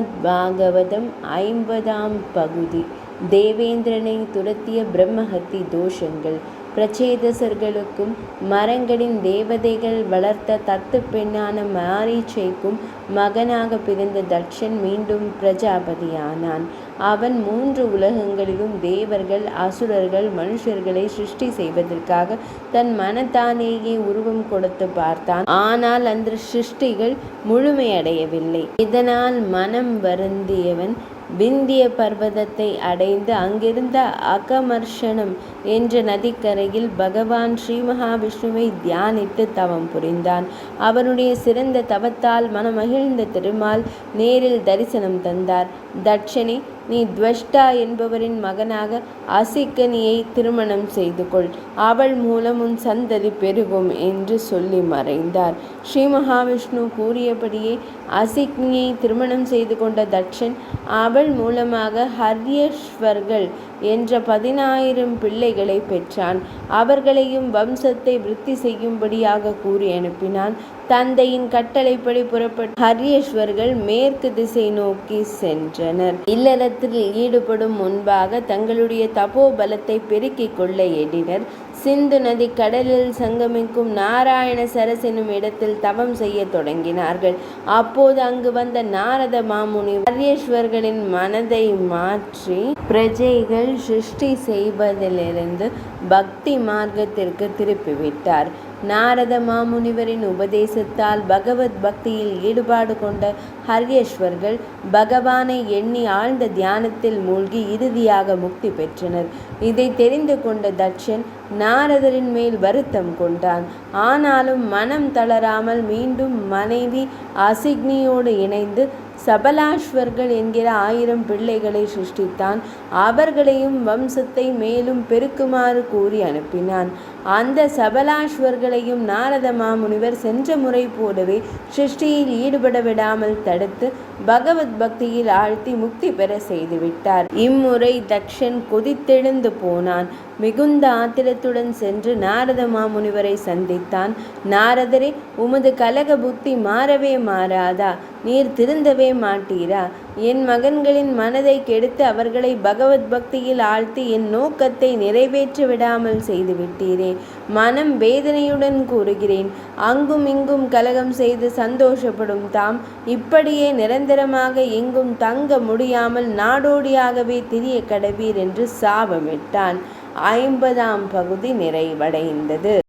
ஸ்ரீமத் பாகவதம் 50ஆம் பகுதி. தேவேந்திரனை துரத்திய பிரம்மஹத்தி தோஷங்கள். பிரச்சேதசர்களுக்கும் மரங்களின் தேவதைகள் வளர்த்த தத்து பெண்ணான மாரீச்சைக்கும் மகனாக பிறந்த தட்சன் மீண்டும் பிரஜாபதியானான். அவன் 3 உலகங்களிலும் தேவர்கள், அசுரர்கள், மனுஷர்களை சிருஷ்டி செய்வதற்காக தன் மனத்தாலேயே உருவம் கொடுத்து பார்த்தான். ஆனால் அந்த சிருஷ்டிகள் முழுமையடையவில்லை. இதனால் மனம் வருந்தியவன் விந்திய பர்வதத்தை அடைந்து அங்கிருந்த அகமர்ஷனம் என்ற நதிக்கரையில் பகவான் ஸ்ரீ மகாவிஷ்ணுவை தியானித்து தவம் புரிந்தான். அவனுடைய சிறந்த தவத்தால் மனமகிழ்ந்த திருமால் நேரில் தரிசனம் தந்தார். தட்சனே, நீ துவஷ்டா என்பவரின் மகனாக அசிக்கனியை திருமணம் செய்து கொள். அவள் மூலம் உன் சந்ததி பெருகும் என்று சொல்லி மறைந்தார். ஸ்ரீ மகாவிஷ்ணு கூறியபடியே அசிக்னியை திருமணம் செய்து கொண்ட தட்சன் அவள் மூலமாக ஹர்யஸ்வர்கள் என்ற 10,000 பிள்ளைகளை பெற்றான். அவர்களையும் வம்சத்தை விருத்தி செய்யும்படியாக கூறி அனுப்பினான். தந்தையின் கட்டளைப்படி புறப்பட்ட ஹர்யஸ்வர்கள் மேற்கு திசை நோக்கி சென்றனர். இல்லறத்தில் ஈடுபடும் முன்பாக தங்களுடைய தபோபலத்தை பெருக்கிக் கொள்ள எண்ணினர். சிந்து நதி கடலில் சங்கமிக்கும் நாராயண சரஸ் எனும் இடத்தில் தவம் செய்ய தொடங்கினார்கள். அப்போது அங்கு வந்த நாரத மாமுனி ஹர்யஸ்வர்களின் மனதை மாற்றி பிரஜைகள் சிருஷ்டி செய்வதிலிருந்து பக்தி மார்க்கத்திற்கு திருப்பிவிட்டார். நாரத மாமுனிவரின் உபதேசத்தால் பகவத் பக்தியில் ஈடுபாடு கொண்ட ஹர்யஸ்வர்கள் பகவானை எண்ணி ஆழ்ந்த தியானத்தில் மூழ்கி இறுதியாக முக்தி பெற்றனர். இதை தெரிந்து கொண்ட தட்சன் நாரதரின் மேல் வருத்தம் கொண்டான். ஆனாலும் மனம் தளராமல் மீண்டும் மனைவி அசிக்னியோடு இணைந்து சபலாஸ்வர்கள் என்கிற 1000 பிள்ளைகளை சிருஷ்டித்தான். அவர்களையும் வம்சத்தை மேலும் பெருக்குமாறு கூறி அனுப்பினான். அந்த சபலாஸ்வர்களையும் நாரத மாமுனிவர் சென்ற முறை போலவே சிருஷ்டியில் ஈடுபட விடாமல் தடுத்து பகவத் பக்தியில் ஆழ்த்தி முக்தி பெற செய்துவிட்டார். இம்முறை தக்ஷன் கொதித்தெழுந்து போனான். மிகுந்த ஆத்திரத்துடன் சென்று நாரத மாமுனிவரை சந்தித்தான். நாரதரே, உமது கலக புத்தி மாறவே மாறாதா? நீர் திருந்தவே மாட்டீரா? என் மகன்களின் மனதை கெடுத்து அவர்களை பகவத் பக்தியில் ஆழ்த்தி என் நோக்கத்தை நிறைவேற்ற விடாமல் செய்துவிட்டீரே. மனம் வேதனையுடன் கூறுகிறேன். அங்கும் இங்கும் கலகம் செய்து சந்தோஷப்படும் தாம் இப்படியே நிரந்தரமாக எங்கும் தங்க முடியாமல் நாடோடியாகவே திரிய கடவீர் என்று சாபமிட்டான். 50ஆம் பகுதி நிறைவடைந்தது.